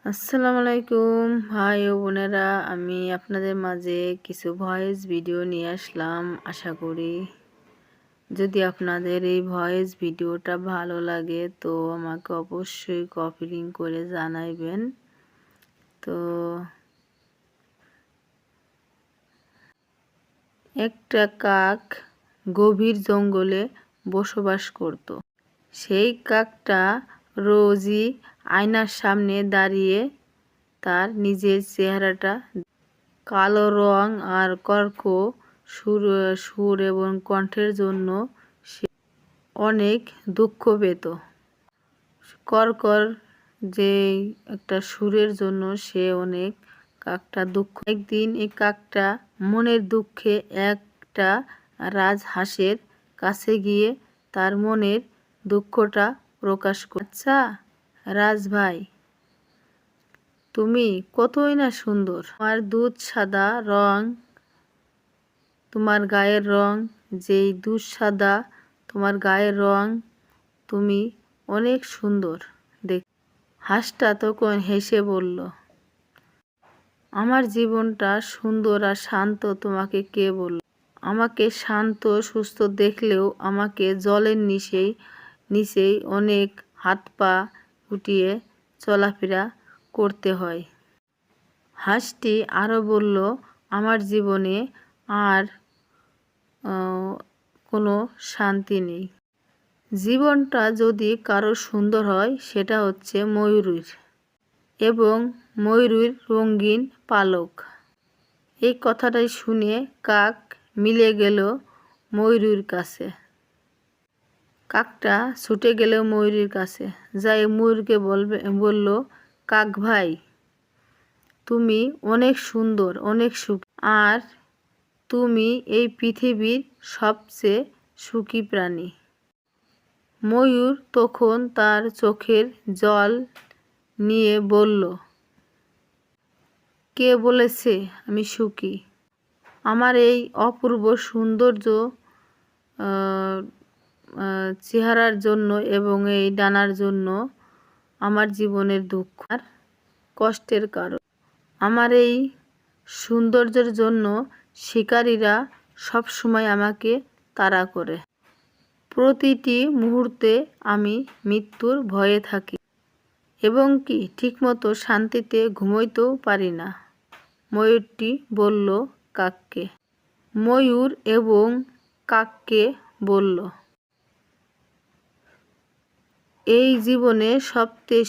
আসসালামু আলাইকুম ভাই ও বোনেরা, আমি আপনাদের মাঝে কিছু ভয়েস ভিডিও নিয়ে আসলাম। আশা করি যদি আপনাদের এই ভয়েস ভিডিওটা ভালো লাগে তো আমাকে অবশ্যই কপি লিংক করে জানাইবেন। তো একটা কাক গভীর জঙ্গলে বসবাস করত। সেই কাকটা রোজই আয়নার সামনে দাঁড়িয়ে তার নিজের চেহারাটা কালো রং আর কর্কশ সুর এবং কণ্ঠের জন্য সে অনেক দুঃখ পেত। কর্কশ যে একটা সুরের জন্য সে অনেক কাকটা দুঃখ। একদিন এই কাকটা মনের দুঃখে একটা রাজহাঁসের কাছে গিয়ে তার মনের দুঃখটা প্রকাশ করে। আচ্ছা রাজভাই, তুমি কতই না সুন্দর, তোমার দুধ সাদা রং, তোমার গায়ের রং যেই দুধ সাদা তোমার গায়ের রং, তুমি অনেক সুন্দর দেখ। হাঁসটা তখন হেসে বলল, আমার জীবনটা সুন্দর আর শান্ত তোমাকে কে বলল? আমাকে শান্ত সুস্থ দেখলেও আমাকে জলের নিচেই অনেক হাত পা গুটিয়ে চলাফেরা করতে হয়। হাঁসটি আরও বলল, আমার জীবনে আর কোনো শান্তি নেই। জীবনটা যদি কারো সুন্দর হয় সেটা হচ্ছে ময়ূরীর, এবং ময়ূরীর রঙিন পালক। এই কথাটাই শুনে কাক মিলে গেল ময়ূরীর কাছে। কাকটা ছুটে গেল ময়ূরীর কাছে, যাই ময়ূরকে বলল, কাক ভাই, তুমি অনেক সুন্দর, অনেক সুখী, আর তুমি এই পৃথিবীর সবচেয়ে সুখী প্রাণী। ময়ূর তখন তার চোখের জল নিয়ে বলল, কে বলেছে আমি সুখী? আমার এই অপূর্ব সৌন্দর্য চেহারার জন্য এবং এই ডানার জন্য আমার জীবনের দুঃখ আর কষ্টের কারণ। আমার এই সৌন্দর্যের জন্য শিকারীরা সবসময় আমাকে তাড়া করে। প্রতিটি মুহূর্তে আমি মৃত্যুর ভয়ে থাকি এবং কি ঠিকমতো শান্তিতে ঘুমোতেও পারি না। ময়ূরটি বলল কাককে। ময়ূর এবং কাককে বলল, এই জীবনে সবচেয়ে